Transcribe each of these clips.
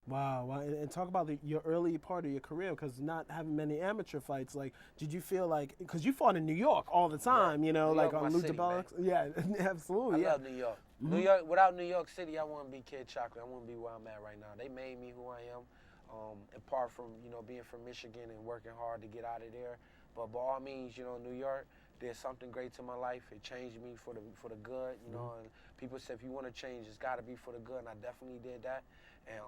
Wow, wow. And talk about your early part of your career, because not having many amateur fights, like, did you feel like, because you fought in New York all the Yeah. time, you know, New like York, on my Lou city, man. DeBello? Yeah, absolutely, I yeah. love New York. New York, without New York City, I wouldn't be Kid Chocolate. I wouldn't be where I'm at right now. They made me who I am. Apart from being from Michigan and working hard to get out of there, but by all means, New York did something great to my life. It changed me for the good, And people say if you want to change, it's got to be for the good, and I definitely did that. And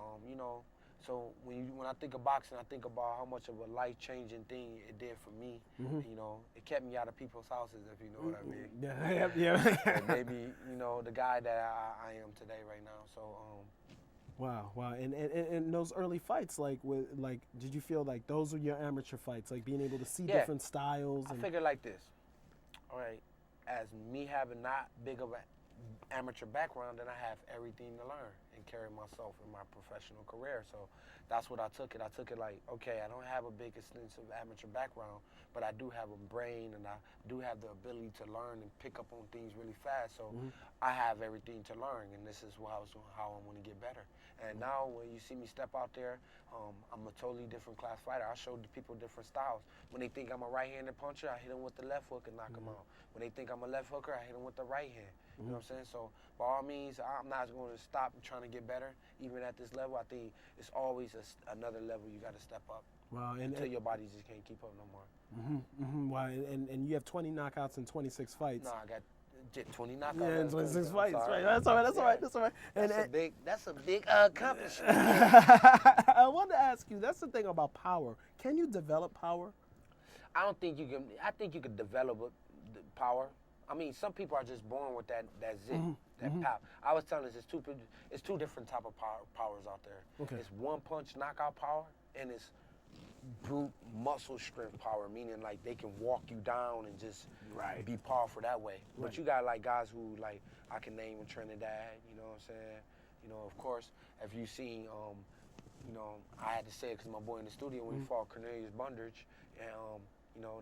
so when I think of boxing, I think about how much of a life-changing thing it did for me. It kept me out of people's houses, if you know what I mean. Yeah. And maybe the guy that I am today right now. So. Wow, wow, and those early fights, like did you feel like those were your amateur fights, like being able to see different styles? I figured like this. All right, as me having not big of an amateur background, then I have everything to learn and carry myself in my professional career. So that's what I took it. I took it like, okay, I don't have a big extensive amateur background, but I do have a brain and I do have the ability to learn and pick up on things really fast. So I have everything to learn, and this is how I'm going to get better. And now when you see me step out there, I'm a totally different class fighter. I show the people different styles. When they think I'm a right-handed puncher, I hit them with the left hook and knock them out. When they think I'm a left hooker, I hit them with the right hand. You know what I'm saying? So by all means, I'm not going to stop trying to get better. Even at this level, I think it's always another level you got to step up. Wow, until your body just can't keep up no more. Wow, and you have 20 knockouts in 26 fights. No, I got 20 knockouts. Yeah, in 26 fights. Right. That's all right. That's all right. That's a big accomplishment. I wanted to ask you, that's the thing about power. Can you develop power? I don't think you can. I think you can develop the power. I mean, some people are just born with that zit, that power. I was telling this, it's two different type of powers out there. Okay. It's one punch knockout power, and it's brute muscle strength power, meaning like they can walk you down and just be powerful that way. But you got like guys who like I can name in Trinidad, you know what I'm saying? Of course, if you seen, I had to say it because my boy in the studio when he fought Cornelius Bundridge, and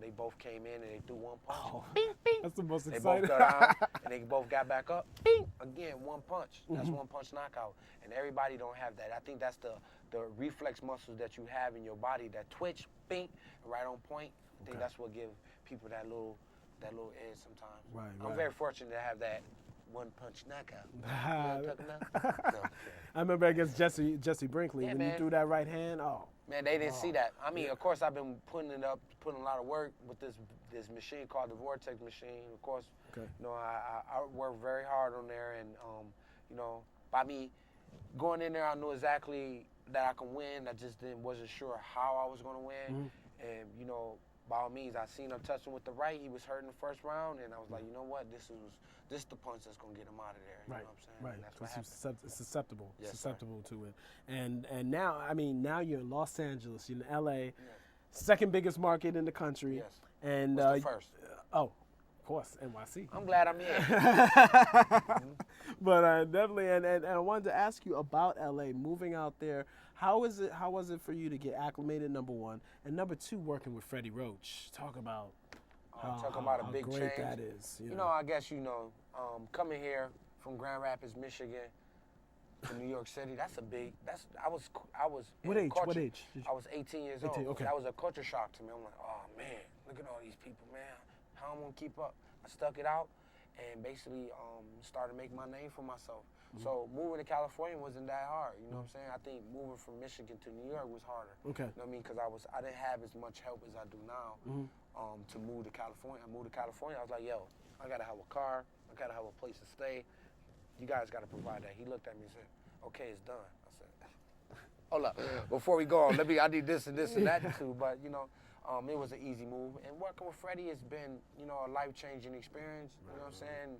they both came in and they threw one punch. Oh, bing, bing. That's the most They exciting. both got out and they both got back up. Bing. Again, one punch. That's one punch knockout. And everybody don't have that. I think that's the reflex muscles that you have in your body, that twitch, bing, right on point. I think that's what gives people that little edge sometimes. Right. I'm very fortunate to have that one punch knockout. I remember against Jesse Brinkley when you man. threw that right hand. Oh. Man, they didn't see that. I mean, of course, I've been putting a lot of work with this machine called the Vortex machine. Of course, I work very hard on there, and by me going in there, I knew exactly that I could win. I just wasn't sure how I was going to win, and by all means, I seen him touching with the right. He was hurt in the first round, and I was like, you know what, this is the punch that's going to get him out of there. You know what I'm saying? Right, and that's what happened. it's susceptible. Yes, susceptible to it. And now, now you're in Los Angeles, you're in L.A., Yes. second biggest market in the country. Yes. And What's the first? Of course, NYC. I'm glad I'm here. But definitely, and I wanted to ask you about LA, moving out there. How was it for you to get acclimated, number one, and number two, working with Freddie Roach? Talk about Talk about a big great change. that is. I guess coming here from Grand Rapids, Michigan, to New York City. I was. What age? What age? I was 18 years old. 18, okay. That was a culture shock to me. I'm like, oh man, look at all these people, man. How I'm gonna keep up? I stuck it out, and basically started making my name for myself. So moving to California wasn't that hard. You know what I'm saying? I think moving from Michigan to New York was harder. Okay. You know what I mean? Because I didn't have as much help as I do now to move to California. I moved to California. I was like, yo, I gotta have a car. I gotta have a place to stay. You guys gotta provide that. He looked at me and said, okay, it's done. I said, hold up. Before we go on, I need this and this and that too. But it was an easy move. And working with Freddie has been, a life-changing experience. You know what I'm saying?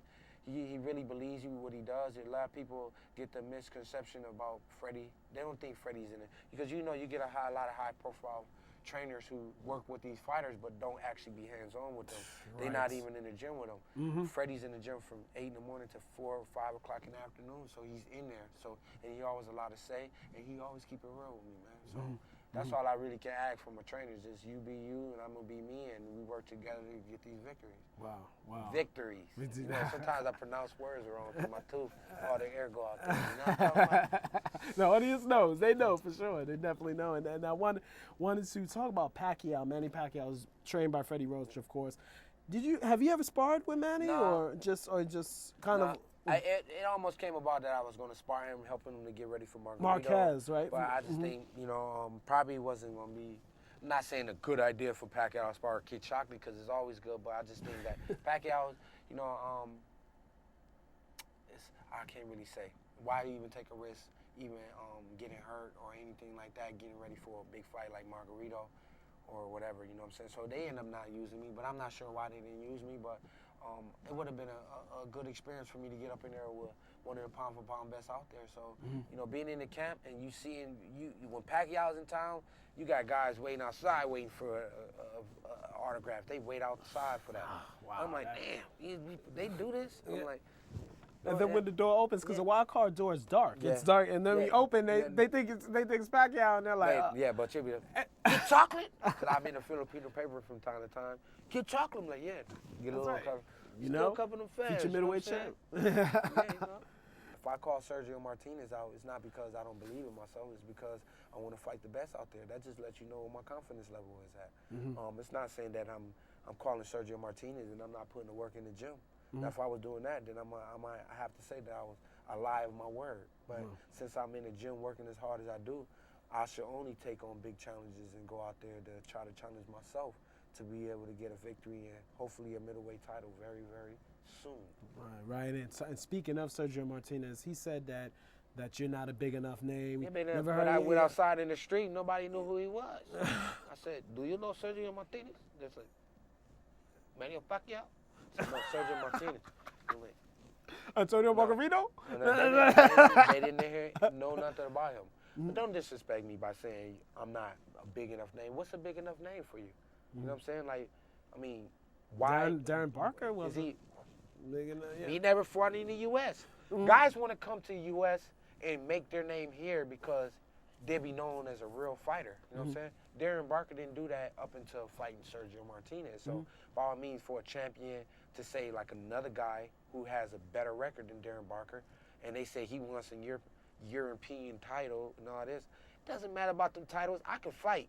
He really believes in what he does. A lot of people get the misconception about Freddie. They don't think Freddie's in it. Because you get a lot of high-profile trainers who work with these fighters but don't actually be hands-on with them. They're not even in the gym with them. Freddie's in the gym from 8 in the morning to 4 or 5 o'clock in the afternoon, so he's in there. And he always a lot to say, and he always keep it real with me, man. So That's all I really can ask from a trainer is just you be you and I'm gonna be me, and we work together to get these victories. Wow. Victories. You know, sometimes I pronounce words wrong because my tooth, all the air go out there. You know what I'm talking about? The audience knows. They know for sure. They definitely know. And I wanted to talk about Pacquiao. Manny Pacquiao is trained by Freddie Roach, of course. Have you ever sparred with Manny, No. or just kind of? It almost came about that I was going to spar him, helping him to get ready for Margarito. Marquez, right? But I just think, probably wasn't going to be, I'm not saying a good idea for Pacquiao to spar Kid Chocolate because it's always good, but I just think that Pacquiao, I can't really say. Why even take a risk, even getting hurt or anything like that, getting ready for a big fight like Margarito or whatever, you know what I'm saying? So they end up not using me, but I'm not sure why they didn't use me, but it would have been a good experience for me to get up in there with one of the pound-for-pound best out there. So, being in the camp and you seeing, when Pacquiao's in town, you got guys waiting outside waiting for an autograph. They wait outside for that. Wow, I'm like, damn, they do this? I'm like, and then when the door opens, because the wild card door is dark. Yeah. It's dark, and then we open, they think it's Pacquiao, and they're like, but you'll be like, Kid Chocolate? Because I'm in the Filipino paper from time to time. Kid Chocolate, I'm like, yeah. Get a little cover. Still covering them fans. Future middleweight champ. If I call Sergio Martinez out, it's not because I don't believe in myself. It's because I want to fight the best out there. That just lets you know where my confidence level is at. It's not saying that I'm calling Sergio Martinez and I'm not putting the work in the gym. Now, if I was doing that, then I have to say that I was a lie of my word. But since I'm in the gym working as hard as I do, I should only take on big challenges and go out there to try to challenge myself to be able to get a victory and hopefully a middleweight title very, very soon. Right. And speaking of Sergio Martinez, he said that you're not a big enough name. Yeah, man, when I went outside in the street, nobody knew who he was. I said, do you know Sergio Martinez? They're like, Manny Pacquiao? I said, no, Sergio Martinez. Antonio Margarito? They didn't know nothing about him. But don't disrespect me by saying I'm not a big enough name. What's a big enough name for you? You know what I'm saying? Like, I mean, why? Darren Barker was he big enough? Yeah. He never fought in the U.S. Guys want to come to the U.S. and make their name here because they'll be known as a real fighter. You know what I'm saying? Darren Barker didn't do that up until fighting Sergio Martinez. So, by all means, for a champion to say, like, another guy who has a better record than Darren Barker, and they say he wants a European title and all this, doesn't matter about them titles. I can fight.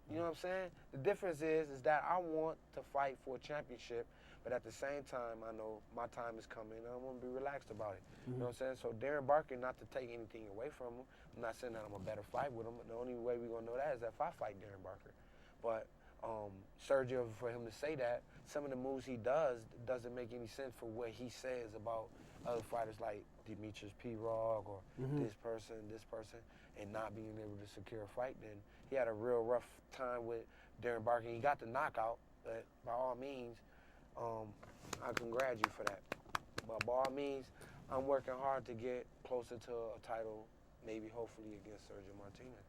You know what I'm saying? The difference is that I want to fight for a championship, but at the same time, I know my time is coming, and I want to be relaxed about it. You know what I'm saying? So Darren Barker, not to take anything away from him, I'm not saying that I'm a better fight with him. The only way we're going to know that is if I fight Darren Barker. But Sergio, for him to say that, some of the moves he doesn't make any sense for what he says about other fighters like Demetrius P-Rog or this person, and not being able to secure a fight. Then he had a real rough time with Darren Barker. He got the knockout, but by all means, I congratulate you for that. But by all means, I'm working hard to get closer to a title, maybe hopefully against Sergio Martinez.